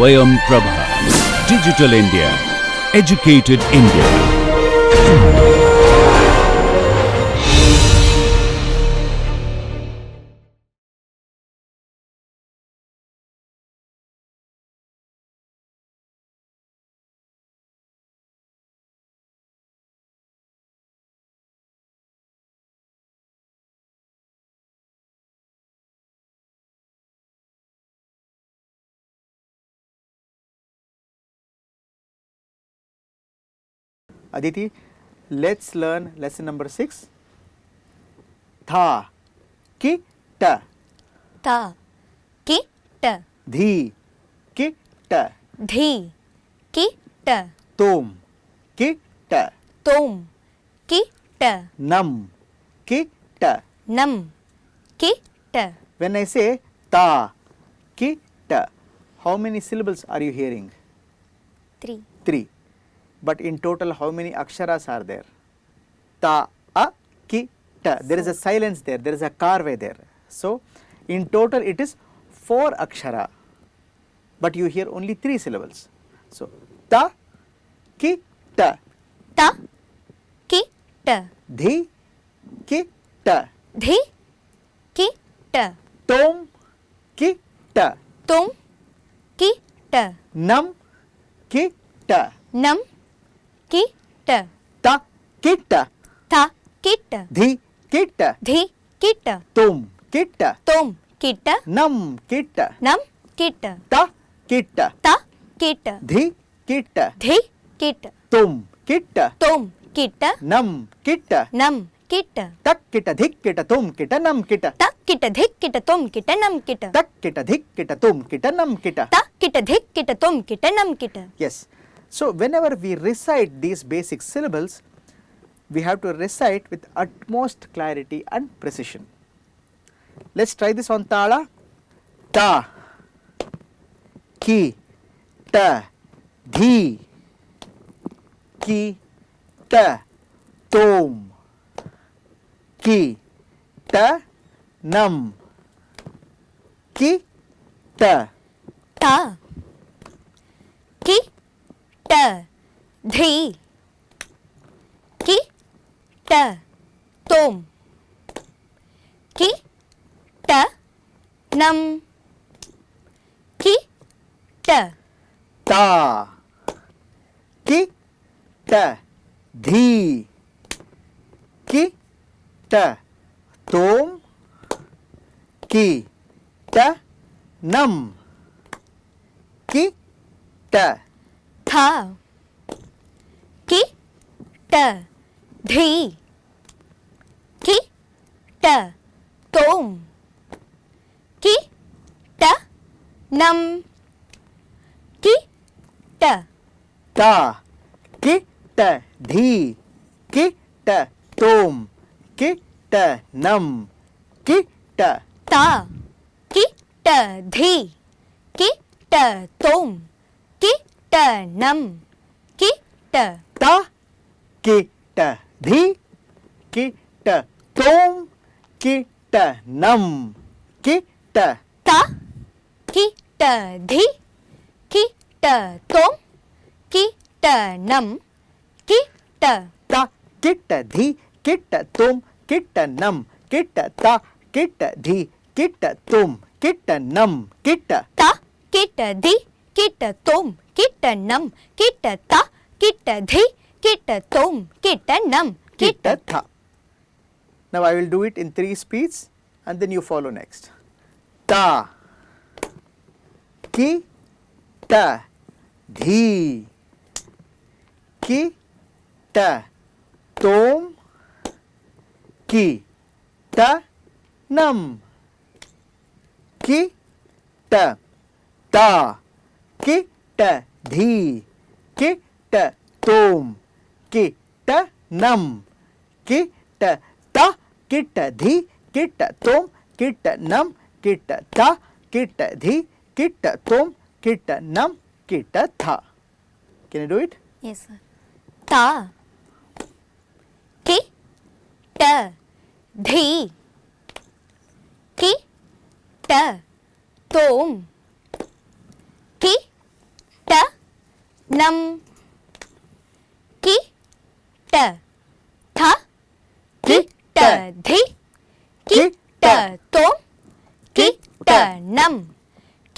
Swayam Prabha. Digital India. Educated India. Aditi, let's learn lesson number 6. Tha, ki, ta, ta, ki, ta, dhi, ki, ta, dhi, ki, ta, tom, ki, ta, tom, ki, ta, nam, ki, ta. nam, ki, ta. When I say ta, ki, ta, how many syllables are you hearing? 3. 3. But in total, how many aksharas are there? Ta, a, ki, ta. There is a silence there. There is a karve there. So, in total, it is 4 akshara. But you hear only 3 syllables. So, ta, ki, ta. Ta, ki, ta, Dhi, ki, ta. dhi, ki, ta, Tom, ki, ta. tom, ki, ta, Nam, ki, ta. nam, ki, ta, Ta, ki, ta. tha, ki, ta, Dhi, ki, ta. dhi, ki, ta, Tom, ki, ta. tom, ki, ta, Nam, ki, ta. nam, ki, ta, Ta, ki, ta. ta, ki, ta, Dhi, ki, ta. dhi, ki, ta, Tom, ki, ta. tom, ki, ta, Nam, ki, ta. nam, ki, ta, Tak, ki, ta. Dhik, ki, ta. Tom, ki, ta. Nam, ki, ta. ta, ki, ta, dhik, ki, ta, tom, ki, ta, nam, ki, ta, Tak, ki, ta. Dhik, ki, ta. Tom, ki, ta. Nam, ki, ta. ta, ki, ta, dhik, ki, ta, tom, ki, ta, nam, ki, ta. Yes. So, whenever we recite these basic syllables, we have to recite with utmost clarity and precision. Let's try this on Tala. Ta, ki, ta, dhi, ki, ta, tom, ki, ta, nam, ki, ta. ta, ki, ta, dhi, ki, ta, tom, ki, ta, nam, ki, ta, Ta, ki, ta, dhi, ki, ta, tom, ki, ta, nam, ki, ta. tha, ki, ta, dhi, ki, ta, tom, ki, ta, nam, ki, ta, Ta, ki, ta, dhi, ki, ta, tom, ki, ta, nam, ki, ta. ta, ki, ta, dhi, ki, ta, tom, ki, ta, nam, ki, ta, Ta, ki, ta, dhi, ki, ta, tom, ki, ta, nam, ki, ta. ta, ki, ta, dhi, ki, ta, tom, ki, ta, nam, ki, ta, Ta, ki, ta, dhi, ki, ta, tom, ki, ta, nam, ki, ta. Ta, ki, ta, dhi, ki, ta, tom, ki, ta, nam, ki, ta. ta, ki, ta, dhi, ki, ta, tom, ki, ta, nam, ki, ta, ta, ki, ta, dhi, ki, ta, tom, ki, ta, nam, ki, ta. Tha. Now I will do it in 3 speeds and then you follow next. Ta, ki, ta, dhi, ki, ta, tom, ki, ta, nam, ki, ta. Ta, ki, ta, dhi, ki, ta, tom, ki, ta, nam, ki, ta. Ta, ki, ta, dhi, ki, ta, tom, ki, ta, nam, ki, ta. Ta, ki, ta, dhi, ki, ta, tom, ki, ta, nam, ki, ta, tha. Can you do it? Yes, sir. Ta, ki, ta, dhi, ki, ta, tom, ki, ನಂ ಕಿ ಟ ಥ ಕಿಟ್ಟ ಧಿ ಕಿಟ್ಟ ತೋಂ ಕಿಟ್ಟ ನಂ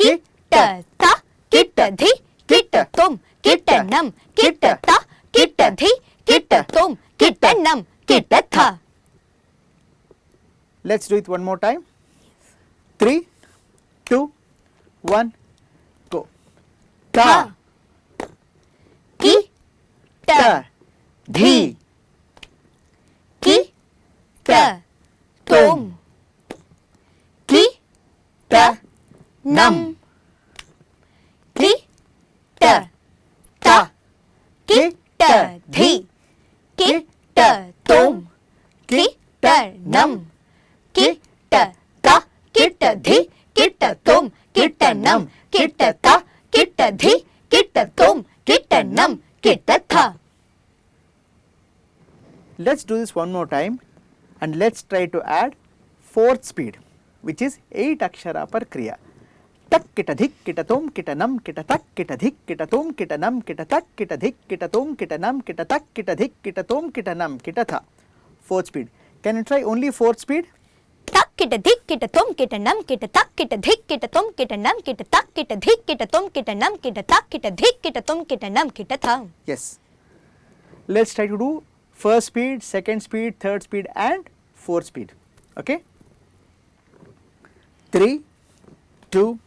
ಕಿಟ್ಟ ತ ಕಿಟ್ಟ ಧಿ ಕಿಟ್ಟ ತೋಂ ಕಿಟ್ಟ ನಂ ಕಿಟ್ಟ ತ ಕಿಟ್ಟ ಧಿ ಕಿಟ್ಟ ತೋಂ ಕಿಟ್ಟ ನಂ Kitta ಥ. Let's do it one more time. 3, 2, 1, go. Ta, ಕಿ ಟ ta, ಧಿ dhi, ಕಿ ಟ ತೋಂ ಕಿ ಟ ನಂ ಕಿ ಟ ತ ಕಿಟ್ಟ ಧಿ ಕಿಟ್ಟ ತೋಂ ಕಿಟ್ಟ ನಂ ಕಿಟ್ಟ ತ ಕಿಟ್ಟ ಧಿ ಕಿಟ್ಟ ತೋಂ ಕಿಟ್ಟ ನಂ ಕಿಟ್ಟ ತ ಕಿಟ್ಟ ಧಿ ಕಿಟ್ಟ ತೋಂ ಕಿಟ್ಟ ನಂ Kitta ಥ. Let's do this one more time and let's try to add fourth speed, which is 8 akshara per kriya. Tak kita dhik kita tom kita nam kita tak kita dhik kita tom kita nam kita tak kita dhik kita tom kita nam kita tak kita dhik kita tom kita nam kita tha. Fourth speed. Can you try only fourth speed? tak kita dik kita tom kita nam kita tak kita dik kita tom kita nam kita tak kita dik kita tom kita nam kita tak kita dik kita tom kita nam kita tha. Yes. Let's try to do first speed, second speed, third speed and fourth speed. Okay? 3, 2,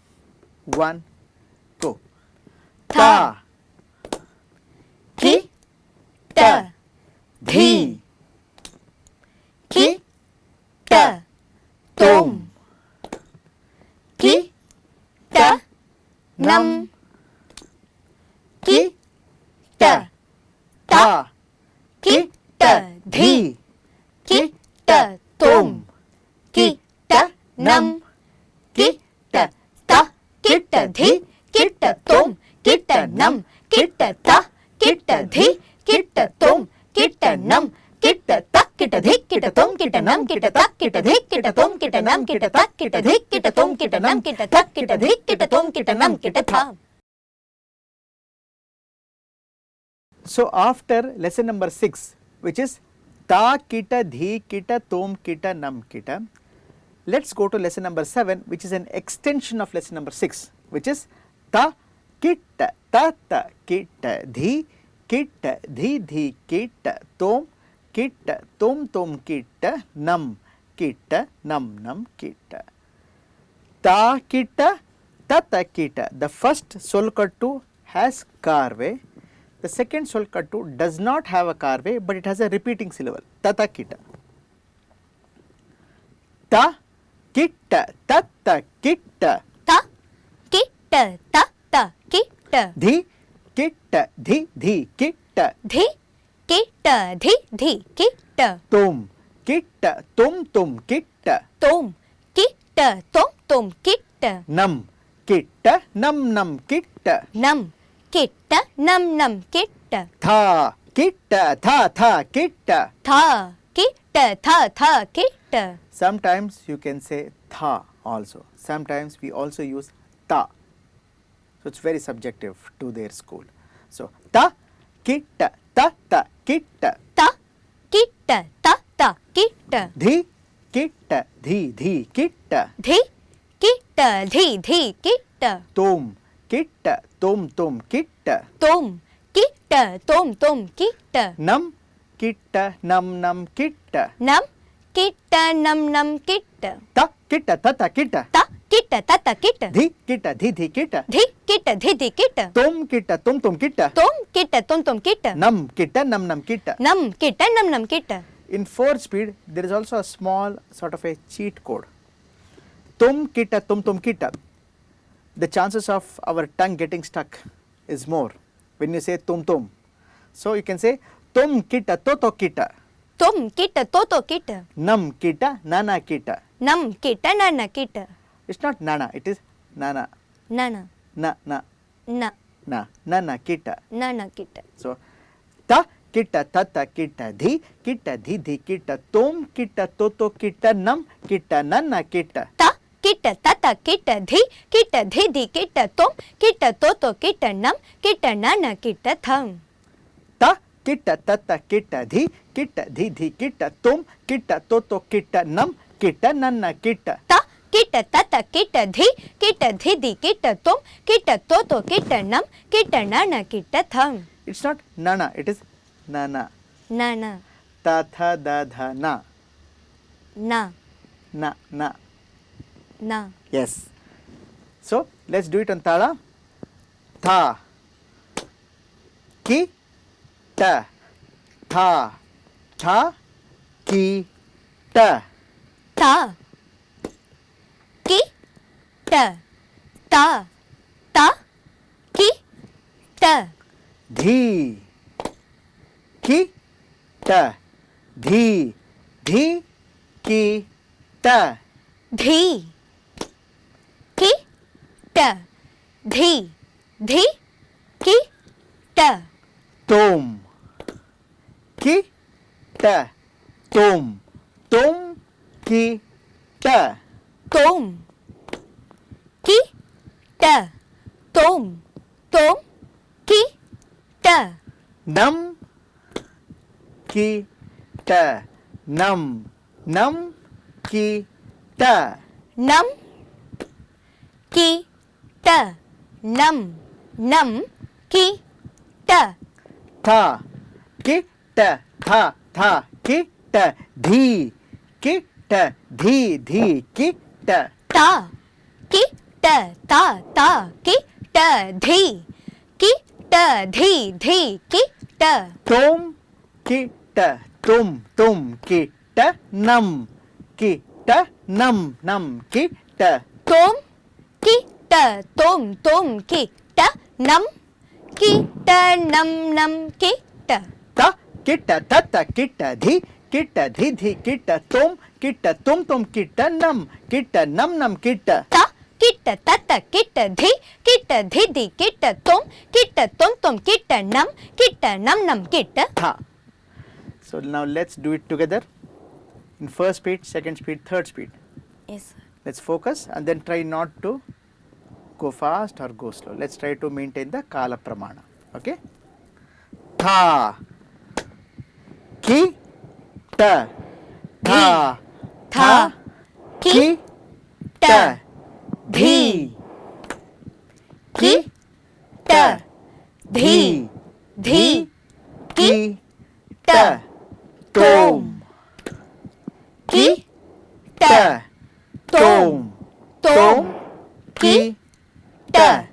1, go. Ta, ki ta dhi, ki ta tom ki ta nam ki ta ta ta, ki ta dhi ki ta tom ki ta nam ki ta ta ki ta dhi ki ta tom ki ta nam ki ta ta ki ta dhi ki ta tom ki ta nam ki ta ta ki ta dhi ki ta tom ki ta nam ki ta ta ki ta dhi ki ta tom ki ta nam ki ta ta ki ta dhi ki ta tom ki ta nam ki ta ta ki ta dhi ki ta tom ki ta nam ki ta tha. So after lesson number 6, which is ta kita dhi kita tom kita nam kita, let's go to lesson number 7, which is an extension of lesson number 6, which is ta kita ta ta kita dhi dhi kita tom tom kita nam nam kita. Ta kita ta ta kita. The first solkattu has karve. The second solkattu does not have a karve, but it has a repeating syllable. Tata kita. Ta kita ta ta kita. ta ki ta ta ta ki ta Dhi kita dhi kita. dhi ki ta dhi ki ta Tom kita tom kita. tom ki ta tom ki ta Nam kita nam kita. nam ki ta nam ki ta Tha kita tha kita. tha ki ta tha ki ta. Sometimes you can say tha also. Sometimes we also use ta. So it's very subjective to their school. So ta kita ta ta kita. ta ki ta ta ki ta Dhi kita dhi kita. dhi ki ta dhi ki ta Tom kita tom kita. tom ki ta tom ki ta Nam kita nam kita. nam ki ta nam ki ta Ta kita ta kita. ta ki ta ta ki ta Dhi kita dhi kita. dhi ki ta dhi ki ta Tom kita tom kita. tom ki ta tom ki ta Nam kita nam kita. nam ki ta nam ki ta. In fourth speed, there is also a small sort of a cheat code. Tum kita tum kita. The chances of our tongue getting stuck is more when you say tum. So you can say tum kita toto kita. tom ki ta to ki ta Nam kita nana kita. nam ki ta na ki ta It's not nana, it is nana. na Nana kita. na ki ta So ta kita tata kita dhi kita kita tom kita toto kita nam kita nana kita. ta kit तत kit धी धी किट तुम किट तो किट नम किट नन किट थम ತ ಕಿಟ್ಟ ತತ್ತ ಕಿಟ್ಟ ಧಿ ಧಿ ಕಿಟ್ಟ ತುಮ್ ಕಿಟ್ಟ ತೋ ಕಿಟ್ಟ ನಮ್ ಕಿಟ್ಟ ನನ್ನ ಕಿಟ್ಟ त किट तत किट धी धी किट तुम किट तो किट नम किट नन किट थम ಇಟ್ಸ್ ನಾಟ್ ನನ ಇಟ್ ಇಸ್ ನನ नन ತ ಥ ದ ಧ ನ न ನ ನ न yes so let's do it on ತಾಳ ಥ ಕಿ ಟ ಥ ಥ ಕಿ ಟ त कि ट त त कि ट ಧೀ ಕಿ ಟ ಧೀ ಧೀ ಕಿ ಟ धी कि ट धी धी कि ट तुम की ट तुम की ट तुम कि ट तुम कि ट नम की ट नम की ट नम कि ट नम कि ट था की ट था की ट धी की ट धी की ट ता कि ट ता कि ट धी कि ट धी कि ट तुम की ट तुम की ट नम की ट नम की ट तुम कि ट तुम कि ट नम कि ट नम कि ट ತ ಕಿಟ್ಟ ತತ್ತ ಕಿಟ್ಟ ಧಿ ಕಿಟ್ಟ ತುಮ್ ಕಿಟ್ಟ ನಮ್ ಕಿಟ್ಟ ता किट तत किट धी किट तुम किट नम किट ಥ ಸೊ ನಾವು let's do it together in first speed second speed third speed yes let's focus and then try not to go fast or go slow. Let's try to maintain the kala pramana. Okay. Tha ki ta tha tha ki ta dhi ki ta dhi dhi ki ta tom ki ta tom tom ki ta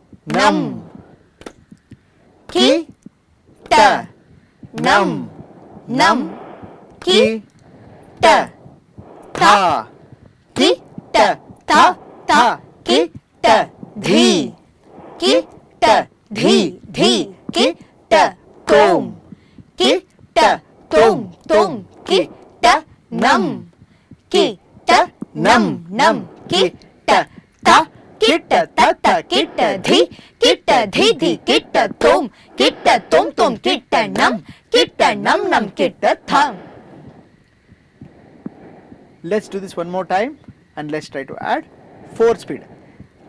nam ki ta nam ki ta tha ki ta ta ki ta dhi ki ta dhi ki ta tom ki ta tom ki ta nam ki ta nam ki ta ta kit तत kit धी धी किट तुम किट नम kit थम Let's do this one more time and let's try to add fourth speed.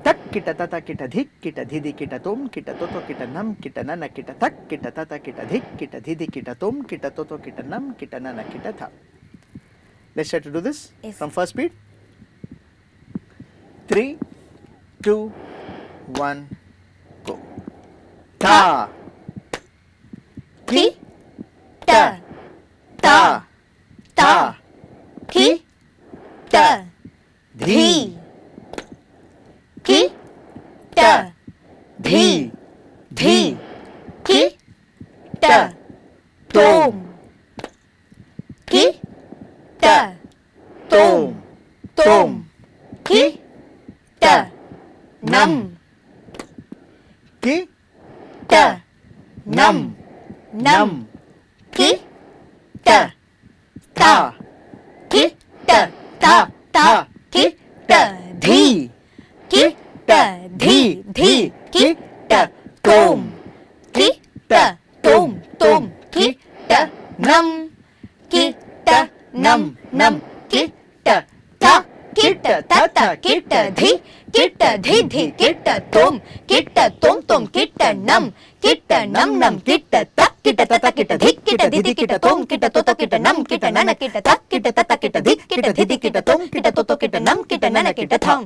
Tak kita tata kita dhik kita dhidi kita tum kita toto kita nam kita nana kita tak kita tata kita dhik kita dhidi kita tum kita toto kita nam kita nana kita tha. Let's try to do this Yes. from first speed. 3, 2, 1, go. Ta ki ta ta ta ki ta dhi ki ta dhi धी ki ta tom ki ta tom ki ta nam ki ta nam ki ta ta ki ta ta ki ta dhi ki ta धी ki ta tom ki ta tom ki ta nam ki ta nam ki ta ta ki ta Kitta ಧಿ ಧಿ Kitta ತೋಮ್ Kitta ತೋಮ್ ತೋಮ್ Kitta ನಮ್ ನಮ್ ಕಿಟ್ಟ ತಕ್ ಕಿಟ್ಟ ತತ ಕಿಟ್ಟ ಧಿಕ್ ಕಿಟ್ಟ ಧಿದಿ ಕಿಟ್ಟ ತೋಮ್ ಕಿಟ್ಟ ತೋತ ಕಿಟ್ಟ ನಮ್ ಕಿಟ್ಟ ನನ ಕಿಟ್ಟ ತಕ್ ಕಿಟ್ಟ ತತ ಕಿಟ್ಟ ಧಿಕ್ ಕಿಟ್ಟ ಧಿದಿ ಕಿಟ್ಟ ತೋಮ್ ಕಿಟ್ಟ ತೋತ ಕಿಟ್ಟ ನಮ್ ಕಿಟ್ಟ ನನ Kitta thumb.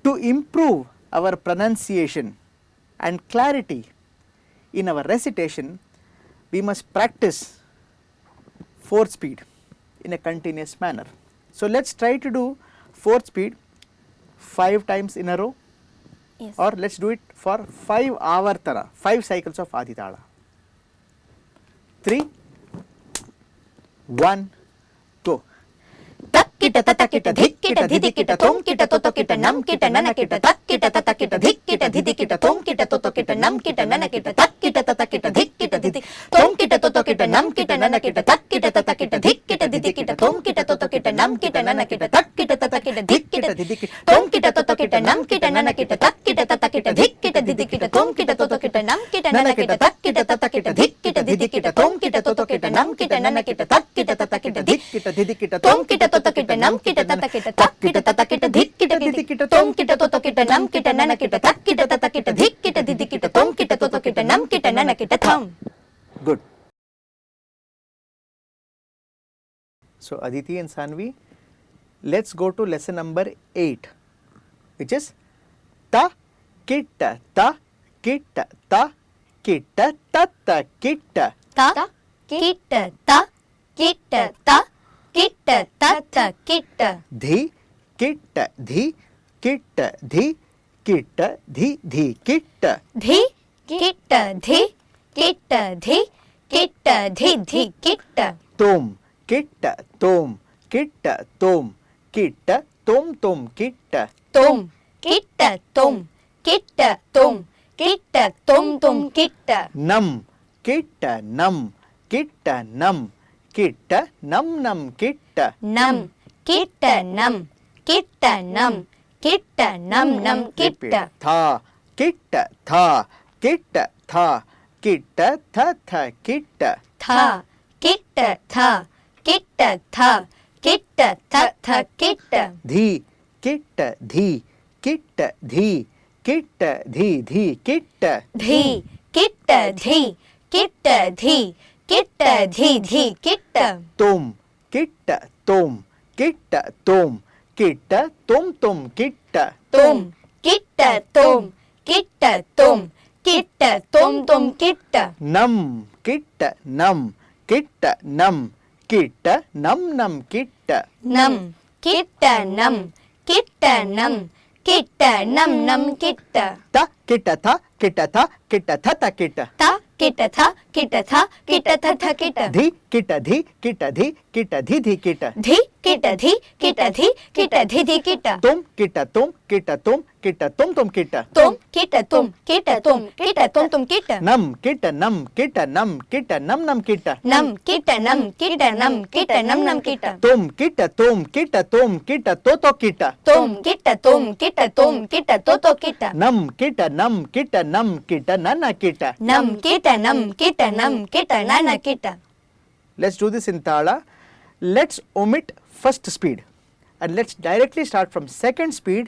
To improve our pronunciation and clarity in our recitation, we must practice fourth speed in a continuous manner. So let's try to do fourth speed 5 times in a row. Yes. Or let's do it for 5 avartana, 5 cycles of Aditala. 3, 1, go. ತಕ್ ಕಿಟ್ಟ ತತ ಕಿಟ್ಟ ಧಿಕ್ ಕಿಟ್ಟ ಧಿದಿ ಕಿಟ್ಟ ತೋಮ್ ಕಿಟ್ಟ ತೋತ ಕಿಟ್ಟ ನಮ್ ಕಿಟ್ಟ ನನ ಕಿಟ್ಟ ತಕ್ ಕಿಟ್ಟ ತತ ಕಿಟ್ಟ ಧಿಕ್ ಕಿಟ್ಟ ಧಿದಿ ಕಿಟ್ಟ ತೋಮ್ ಕಿಟ್ಟ ತೋತ ಕಿಟ್ಟ ನಮ್ ಕಿಟ್ಟ ನನ ಕಿಟ್ಟ ತಕ್ ಕಿಟ್ಟ ತತ ಕಿಟ್ಟ ಧಿಕ್ ಕಿಟ್ಟ ಧಿದಿ ತೋಮ್ ಕಿಟ್ಟ ತೋತ ಕಿಟ್ಟ ನಮ್ ಕಿಟ್ಟ ನನ ಕಿಟ್ಟ ತಕ್ ಕಿಟ್ಟ ತತ ಕಿಟ್ಟ ಧಿಕ್ ಕಿಟ್ಟ ಧಿದಿ ಕಿಟ್ಟ ತೋಮ್ ಕಿಟ್ಟ ತೋತ ಕಿಟ್ಟ ನಮ್ ಕಿಟ್ಟ ನನ ಕಿಟ್ಟ ತಕ್ ಕಿಟ್ಟ ತತ ಕಿಟ್ಟ ಧಿಕ್ ಕಿಟ್ಟ ಧಿದಿ ಕಿಟ್ಟ ತೋಮ್ ಕಿಟ್ಟ ತೋತ ಕಿಟ್ಟ ನಮ್ ಕಿಟ್ಟ ನನ ಕಿಟ್ಟ ತಕ್ ಕಿಟ್ಟ ತತ ಕಿಟ್ಟ ಧಿಕ್ ಕಿಟ್ಟ ಧಿದಿ ಕಿಟ್ಟ ತೋಮ್ ಕಿಟ್ಟ ತೋತ ಕಿಟ್ಟ ನಮ್ ಕಿಟ್ಟ ನನ ಕಿಟ್ಟ ತಕ್ ಕಿಟ್ಟ ತತ ಕಿಟ್ಟ ಧಿಕ್ ಕಿಟ್ಟ ಧಿದಿ ಕಿಟ್ಟ ತೋಮ್ ಕಿಟ್ಟ ತೋತ ಕಿಟ್ಟ ನಮ್ ಕಿಟ್ಟ ನನ ಕಿಟ್ಟ ತಕ್ ಕಿಟ್ಟ ತತ ಕಿಟ್ಟ ಧಿಕ್ ಕಿಟ್ಟ ಧಿದಿ ಕಿಟ್ಟ ತೋಮ್ ಕಿಟ್ಟ ತೋತ ಕಿಟ್ಟ ನಮ್ ಕಿಟ್ಟ ತತ ಕಿಟ್ಟ ತಕ್ ಕಿಟ್ಟ ತತ ಕಿಟ್ಟ ಧಿಕ್ ಕಿಟ್ಟ ಧಿದಿ ಕಿಟ್ಟ ತೋಮ್ ಕಿಟ್ಟ ತೋತ ಕಿಟ್ಟ ನಮ್ ಕಿಟ್ಟ ನನ ಕಿಟ್ಟ ತಕ್ ಕಿಟ್ಟ ತತ ಕಿಟ್ಟ ಧಿಕ್ ಕಿಟ್ಟ ಧಿದಿ ಕಿಟ್ಟ ತೋಮ್ ಕಿಟ್ಟ ತೋತ ಕಿಟ್ಟ ನಮ್ ಕಿಟ್ಟ ನನ Kitta thumb. Good. So Aditi and Sanvi, let's go to lesson number 8, which is ta kitta ta kitta ta kitta tatta kitta. ತ ಕಿಟ್ಟ ತ ಕಿಟ್ಟ ತ ಕಿಟ್ಟ ತತ Kitta Dhi kitta dhi kitta dhi kitta dhi dhi kitta. ಧಿ Kitta ಧಿ Kitta ಧಿ Kitta ಧಿ ಧಿ Kitta Tom kitta tom kitta tom kitta tom tom kitta. ತೋಮ್ Kitta ತೋಮ್ Kitta ತೋಮ್ Kitta ತೋಮ್ ತೋಮ್ Kitta Nam kitta nam kitta nam kitta nam nam kitta. ನಮ್ ಕಿಟ್ಟ ನಮ್ ಕಿಟ್ಟ ನಮ್ ಕಿಟ್ಟ ನಮ್ ನಮ್ Kitta Tha kitta tha kitta tha kitta tha tha kitta. ಥ Kitta ಥ Kitta ಥ Kitta ಥ ಥ Kitta Dhi kitta dhi kitta dhi kitta dhi dhi kitta. ಧಿ Kitta ಧಿ Kitta ಧಿ Kitta ಧಿ ಧಿ Kitta Tom kitta tom kitta tom kitta tom tom kitta. ತೋಮ್ Kitta ತೋಮ್ Kitta ತೋಮ್ Kitta ತೋಮ್ ತೋಮ್ Kitta Nam kitta nam kitta nam kitta nam nam kitta. ನಮ್ ಕಿಟ್ಟ ನಮ್ ಕಿಟ್ಟ ನಮ್ ಕಿಟ್ಟ ನಮ್ ನಮ್ Kitta Ta kitta tha kitta tha kitta tha tha kitta. ತ Kitta ಥ Kitta ಥ Kitta ಥ ಥ Kitta Dhi kitta dhi kitta dhi kitta dhi dhi kitta. ಧಿ Kitta ಧಿ Kitta ಧಿ Kitta ಧಿ ಧಿ Kitta Tom kitta tom kitta tom kitta tom tom kitta. ತೋಮ್ Kitta ತೋಮ್ Kitta ತೋಮ್ Kitta ತೋಮ್ ತೋಮ್ Kitta Nam kitta nam kitta nam kitta nam nam kitta. ನಮ್ ಕಿಟ್ಟ ನಮ್ ಕಿಟ್ಟ ನಮ್ ಕಿಟ್ಟ ನಮ್ ನಮ್ Kitta Tom kitta tom kitta tom kitta to to kitta. ತೋಮ್ Kitta ತೋಮ್ Kitta ತೋಮ್ Kitta ತೋತೋ Kitta Nam kitta nam kitta nam kitta nana kitta. ನಮ್ ಕಿಟ್ಟ ನಮ್ ಕಿಟ್ಟ ನಮ್ ಕಿಟ್ಟ ನನ್ನ Kitta Let's do this in Tala. Let's omit first speed and let's directly start from second speed,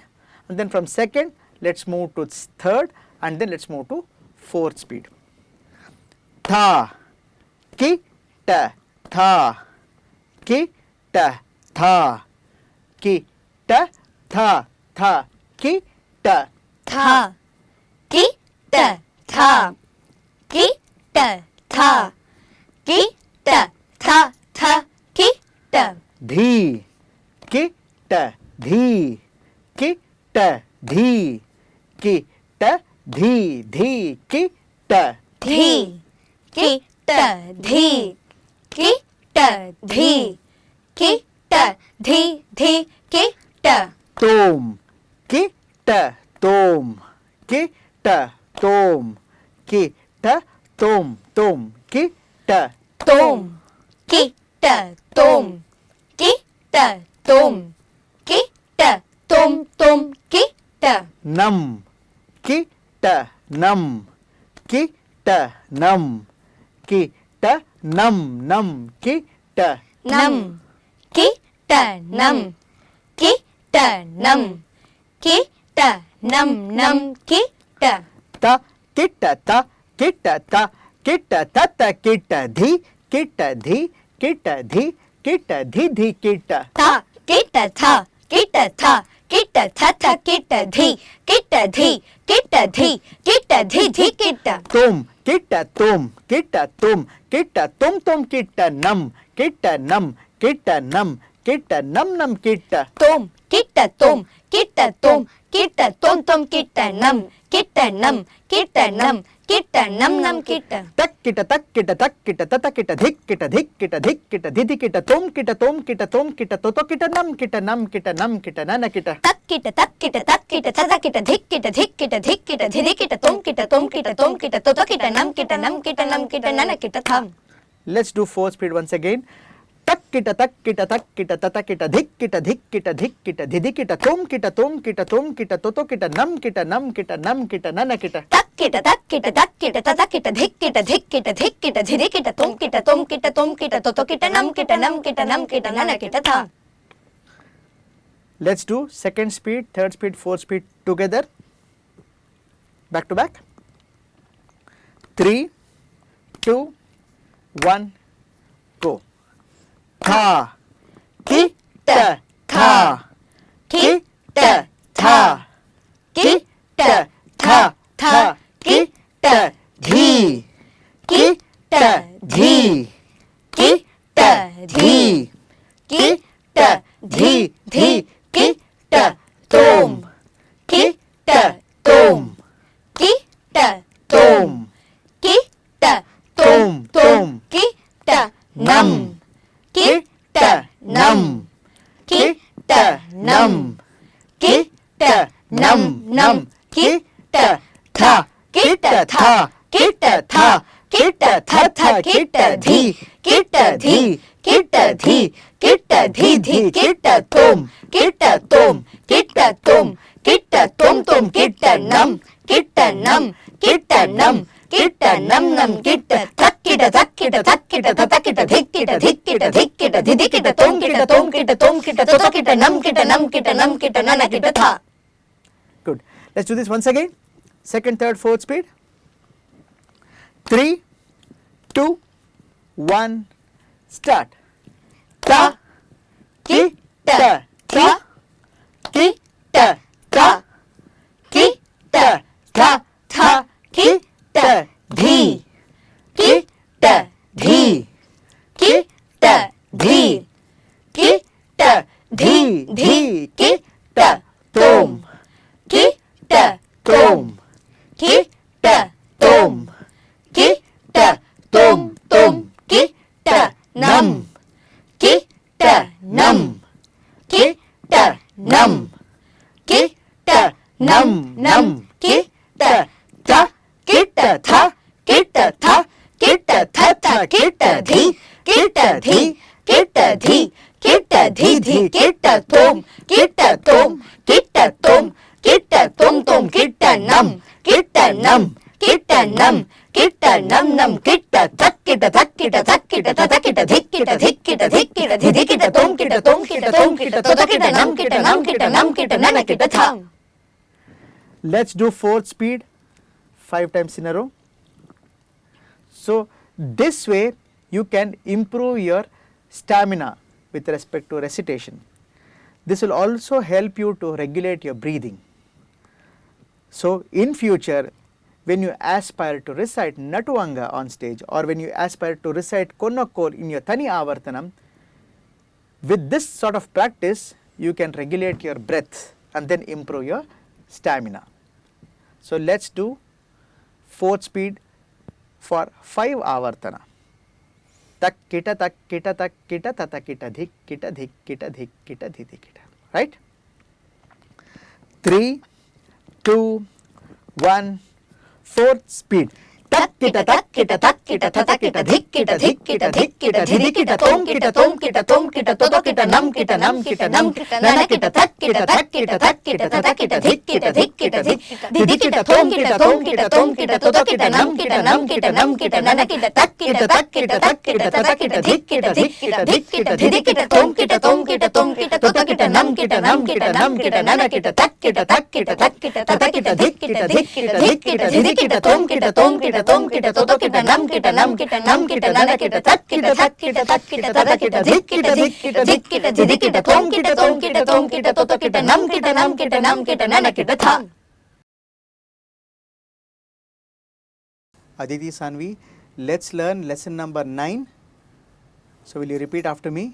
and then from second let's move to third, and then let's move to fourth speed. Tha ki ta tha ki ta tha ki ta tha tha ki ta. ಥ Kitta ಥ Kitta ಥ Kitta ಥ ಥ Kitta Dhi kitta dhi kitta dhi kitta dhi dhi kitta. ಧಿ Kitta ಧಿ Kitta ಧಿ Kitta ಧಿ ಧಿ Kitta Tom kitta tom kitta tom kitta tom tom kitta. ತೋಮ್ Kitta ತೋಮ್ Kitta ತೋಮ್ Kitta ತೋಮ್ ತೋಮ್ Kitta Nam kitta nam kitta nam kitta nam nam kitta. ನಮ್ ಕಿಟ್ಟ ನಮ್ Kitta nam kita nam nam kita ta kitta ta kitta ta kitta tata kitta dhi kitta dhi kitta dhi kitta dhi dhi kitta tha kita tha kita tha kita tha tha kita dhi kita dhi kita dhi kita dhi dhi kita tom kitta tom kitta tom kitta tom tom kitta nam kitta nam kitta nam kitta nam nam kitta tom kita tom kita tom kita tom tom kita nam kita nam kita nam kita nam nam kita tak kita tata kita dhik kita dhik kita dhik kita dhidi kita tom kita tom kita tom kita toto kita nam kita nam kita nam kita nana kita tak kita tata kita dhik kita dhik kita dhik kita dhidi kita tom kita tom kita tom kita toto kita nam kita nam kita nam kita nana kita tham. Let's do 4 speed once again. Tak kita tata kita dhik kita dhik kita dhik kita dhidi kita tom kita tom kita tom kita toto kita nam kita nam kita nam kita nana kita tak kita tata kita dhik kita dhik kita dhik kita dhidi kita tom kita tom kita tom kita toto kita nam kita nam kita nam kita nana kita tham. Let's do second speed, third speed, fourth speed together. Back to back. 3, 2, 1, go. Tha, kitta, tha, kitta, tha, kitta, tha, tha, kitta, dhi, kitta, dhi, kitta, dhi, kitta, dhi, dhi, kitta, tom, kitta, tom, kita tom, kita tom, tom, kita nam, kitta, nam, kitta, nam, kitta, nam, nam, kitta, tha, kitta, tha, kitta, tha, kitta, tha, tha, kitta, dhi, kitta, dhi, kitta, dhi, kitta, dhi, dhi, kitta, tom, kitta, tom, kitta, tom, kitta, tom, tom, kitta, nam, kitta, nam, kitta, nam, kitta, nam, nam, kitta, tak kita dhik kita dhik kita dhik kita dhidi kita tom kita tom kita tom kita toto kita nam kita nam kita nam kita nana kita tha. Good. Let's do this once again. Second, third, fourth speed. 3, 2, 1, start. Ta, kita, tha, kita, tha, kita, tha, tha, kita, dhi, kita, dhi, kita, dhi, kita, dhi, dhi, kita, tom, kita, tom, kita, tom, kita, tom, tom, kita, nam, kita, nam, kita, nam, kita, nam, nam, kita, tha, kita, tha, kita, tha, kita, tha, tha, kita, dhi, kita, dhi, kita, dhi, kita, dhi, dhi, kita, tom, kita, tom, kita, tom, kita, tom, tom, kita, nam, kita, nam, kita, nam, kita, nam, nam, kita, tak kita tata kita dhik kita dhik kita dhik kita dhidi kita tom kita tom kita tom kita tota kita nam kita nam kita nam kita nana kita tha. Let's do fourth speed 5 times in a row. So this way you can improve your stamina with respect to recitation. This will also help you to regulate your breathing. So in future, when you aspire to recite Natuvanga on stage, or when you aspire to recite Konnakol in your Tani Avartanam, with this sort of practice, you can regulate your breath and then improve your stamina. So let's do fourth speed for 5 Avartana. Tak kita tak kita tak kita tata kita dhik kita dhik kita dhik kita dhidi kita. Right? 3, 2, 1, fourth speed. Tak ಕಿಟ ತಕ್ ಕಿಟ ತಕ್ ಕಿಟ ತತ ಕಿಟ ಧಿಕ್ ಕಿಟ ಧಿಕ್ ಕಿಟ ಧಿಕ್ ಕಿಟ ಧಿದಿ ಕಿಟ ತೋಂ ಕಿಟ ತೋಂ ಕಿಟ ತೋಂ ಕಿಟ ತೊದೊ ಕಿಟ ನಂ ಕಿಟ ನಂ ಕಿಟ ನಂ ನನ ಕಿಟ ತಕ್ ಕಿಟ ತಕ್ ಕಿಟ ತಕ್ ಕಿಟ ತತ ಕಿಟ ಧಿಕ್ ಕಿಟ ಧಿಕ್ ಕಿಟ ಧಿಕ್ ಧಿದಿ ಕಿಟ ತೋಂ ಕಿಟ ತೋಂ ಕಿಟ ತೋಂ ಕಿಟ ತೊದೊ ಕಿಟ ನಂ ಕಿಟ ನಂ ಕಿಟ ನಂ ಕಿಟ ನನ ಕಿಟ ತಕ್ ಕಿಟ ತಕ್ ಕಿಟ ತಕ್ ಕಿಟ ತತ ಕಿಟ ಧಿಕ್ ಕಿಟ ಧಿಕ್ ಕಿಟ ಧಿಕ್ ಕಿಟ ಧಿದಿ ಕಿಟ ತೋಂ ಕಿಟ ತೋಂ ಕಿಟ ತೋಂ ಕಿಟ ತೊದೊ ಕಿಟ ನಂ ಕಿಟ ನಂ ಕಿಟ ನಂ ಕಿಟ ನನ ಕಿಟ ತಕ್ ಕಿಟ ತಕ್ ಕಿಟ ತಕ್ ಕಿಟ ತತ ಕಿಟ ಧಿಕ್ ಕಿಟ ಧಿಕ್ ಕಿಟ ಧಿಕ್ ಕಿಟ ಧಿದಿ ಕಿಟ ತೋಂ ಕಿಟ ತೋಂ ಕಿಟ ತೋಂ ಕಿಟ ತೊದೊ ಕಿಟ ನಂ ಕಿಟ ನಂ ಕಿಟ ನಂ ಕಿಟ ನನ ಕಿಟ ತಕ್ ಕಿಟ ತಕ್ ಕಿಟ ತಕ್ ಕಿಟ ತತ ಕಿಟ ಧಿಕ್ ಕಿಟ ಧಿಕ್ ಕಿಟ ಧಿಕ್ ಕಿಟ ಧಿದಿ ಕಿಟ ತೋಂ ಕಿಟ ತೋಂ ಕಿಟ ತೋಂ ಕಿಟ ತೊದೊ ಕಿಟ ನಂ ಕಿಟ ನಂ ಕಿಟ ನಂ ಕಿಟ ನನ ಕಿಟ ಥ. Aditi, Sanvi, let's learn lesson number 9. So will you repeat after me?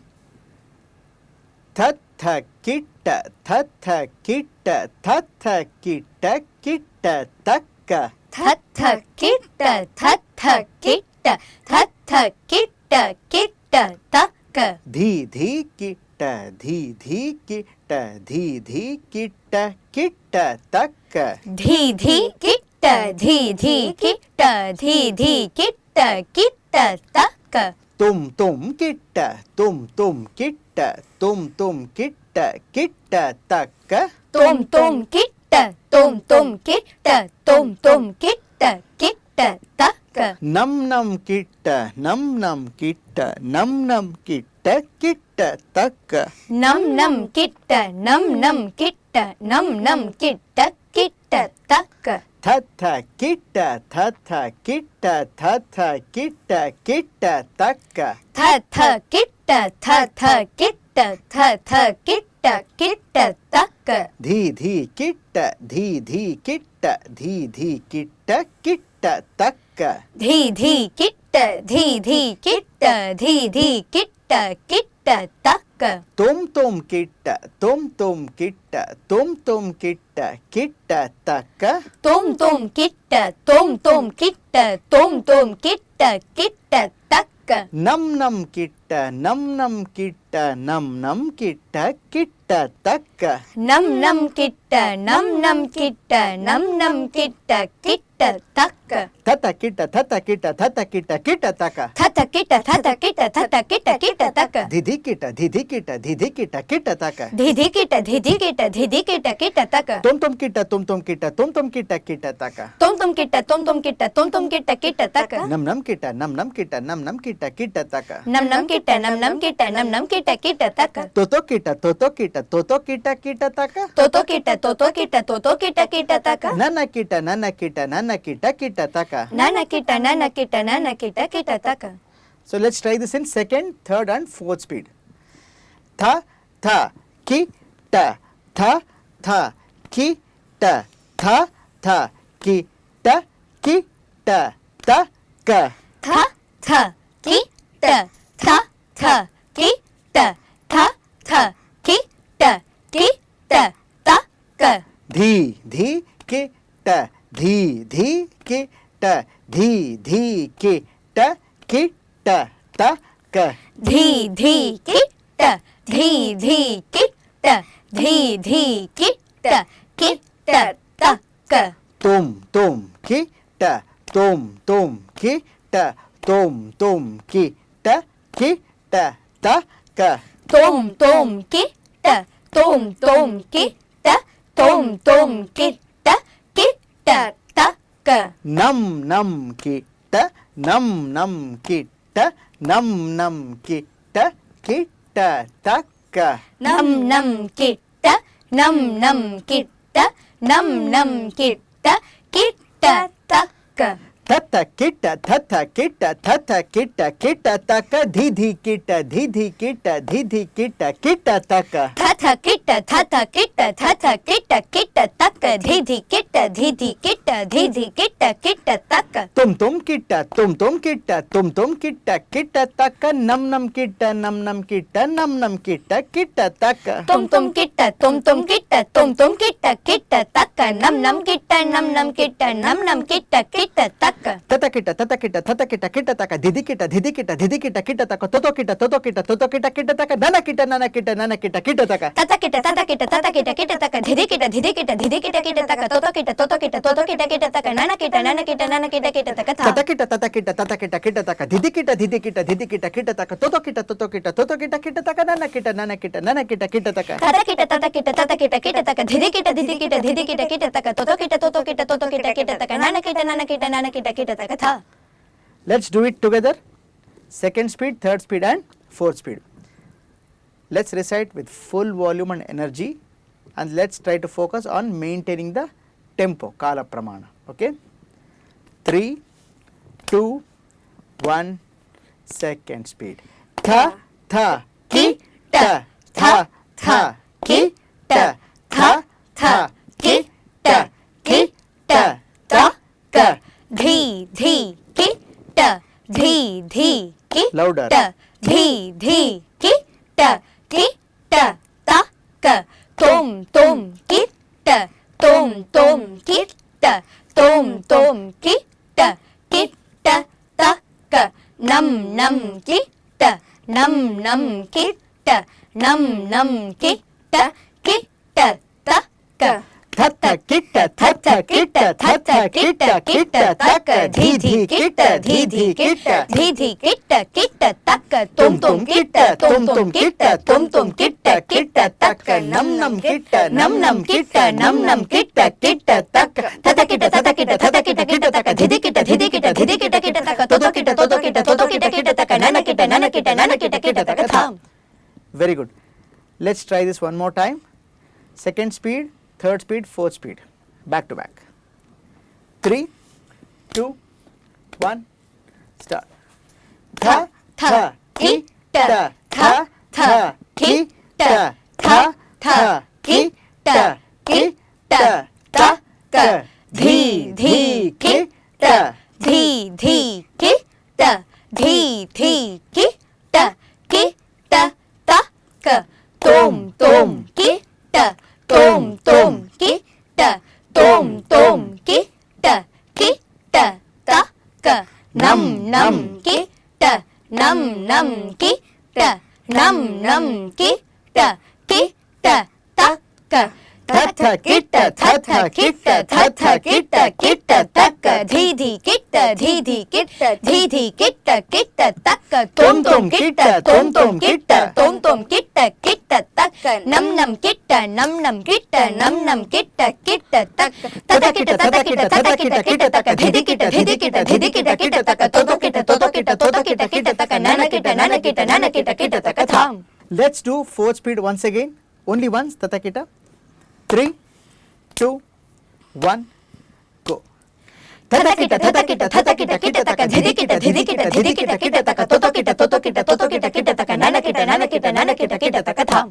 Thatha kitta thatha kitta thatha kitta kitta takka. Thatha kitta thatha kitta thatha kitta kitta takka. Dhi dhi kitta dhi dhi kitta dhi dhi kitta kitta takka. Dhi dhi kitta dhi dhi kitta dhi dhi kitta kitta takka. Tum kitta tum kitta tum kitta kitta takka. Tum kitta kitta kitta kitta takka. Nam kitta kitta kitta kitta takka. Nam kitta kitta kitta kitta takka. Thatha kitta kitta kitta kitta takka. Thatha kitta kitta kitta kitta takka. Dhi dhi kitta kitta kitta kitta takka. Dhi dhi kitta kitta kitta kitta takka. Tum kitta kitta kitta kitta takka. Tum kitta kitta kitta kitta takka. Nam kitta kitta kitta kitta takka. Nam kitta kitta kitta kitta takka. Tata kitta kitta kitta takka. Thatha kitta kitta kitta takka. Didi kitta kitta kitta takka. Didi kitta kitta kitta takka. Tum kitta kitta kitta takka. Tum kitta kitta kitta takka. Nam kitta kitta kitta takka. Nam kitta kitta takka. Toto kitta kitta takka. Toto kitta kitta takka. Nana kitta kitta takka. Nana kitta kitta takka. So let's try this in second, third and fourth speed. Tha kitta kitta kitta kitta takka. Kitta kitta kitta kitta takka. Dhi kitta kitta kitta kitta takka. Dhi kitta kitta kitta kitta takka. Tum kitta kitta kitta kitta takka. Tum kitta kitta kitta takka. Nam kitta kitta kitta takka. Nam kitta kitta kitta takka. Thatha kitta kitta kitta takka. Dhi kitta kitta takka. Thatha kitta kitta kitta takka. Dhi kitta kitta takka. Tum kitta kitta kitta takka. Nam kitta kitta takka. Tum kitta kitta kitta takka. Nam kitta kitta kitta takka. ತತಕಿಟ ತತಕಿಟ ತತಕಿಟ ಕಿಟ ತಕ ಧಿದಿಕಿಟ ಧಿದಿಕಿಟ ಧಿದಿಕಿಟ ಕಿಟ ತಕ ತೊತೊಕಿಟ ತೊತೊಕಿಟ ತೊತೊಕಿಟ ಕಿಟ ತಕ ನನಕಿಟ ನನಕಿಟ ನನಕಿಟ ಕಿಟ ತಕ ತತಕಿಟ ತತಕಿಟ ತತಕಿಟ ಕಿಟ ತಕ ಧಿದಿಕಿಟ ಧಿದಿಕಿಟ ಧಿದಿಕಿಟ ಕಿಟ ತಕ ತೊತೊಕಿಟ ತೊತೊಕಿಟ ತೊತೊಕಿಟ ಕಿಟ ತಕ ನನಕಿಟ ನನಕಿಟ ನನಕಿಟ ಕಿಟ ತಕ ಥ ತತಕಿಟ ತತಕಿಟ ತತಕಿಟ ಕಿಟ ತಕ ಧಿದಿಕಿಟ ಧಿದಿಕಿಟ ಧಿದಿಕಿಟ ಕಿಟ ತಕ ತೊತೊಕಿಟ ತೊತೊಕಿಟ ತೊತೊಕಿಟ ಕಿಟ ತಕ ನನಕಿಟ ನನಕಿಟ ನನಕಿಟ ಕಿಟ ತಕ ತತಕಿಟ ತತಕಿಟ ತತಕಿಟ ಕಿಟ ತಕ ಧಿದಿಕಿಟ ಧಿದಿಕಿಟ ಧಿದಿಕಿಟ ಕಿಟ ತಕ ತೊತೊಕಿಟ ತೊತೊಕಿಟ ತೊತೊಕಿಟ ಕಿಟ ತಕ ನನಕಿಟ ನನಕಿಟ ನನಕಿಟ ಕಿಟ ತಕ ಥ Let's do it together. Second speed, third speed and fourth speed. Let's recite with full volume and energy, and let's try to focus on maintaining the tempo, kala pramana. Okay? 3, 2, 1, second speed. Tha, tha, ki, ta, tha, tha, ki, ta, tha, tha, ki, ta, ki, ta, ta, ka. धी धी की ट धी धी की Louder. ट धी धी की ट की ट ता क तुम की ट तुम की ट तुम की ट ता क नम की ट नम की ट नम की ट ता क Thatha kitta kitta taka dhi dhi kitta kitta tak tum kitta kitta tak nam kitta kitta tak tata kitta kitta tak dhidi kitta kitta tak toto kitta tak nana kitta tak tham. Very good. Let's try this one more time. Second speed, third speed, fourth speed. Back to back. 3, 2, 1, start. Tha, tha, ki, ta, tha, tha, ki, ta, tha, tha, ki, ta, ta, ka. Dhi, dhi, ki, ta. धी धी की ट धी धी की ट ता क तुम की ट तुम की ट तुम की ट ता क नम की ट नम की ट नम की ट ता क Thatha kitta तक धी धी किट्ट तक तुम किट्ट तक नम किट्ट तक तत किट्ट तक धिदि किट्ट तक तोतो किट्ट तक नन किट्ट तक थाम. Let's do fourth speed once again. Only once. Tata kita. 3, 2, 1, go. तत किट्ट तक धिदि किट्ट तक तोतो किट्ट तक नन किट्ट तक थाम.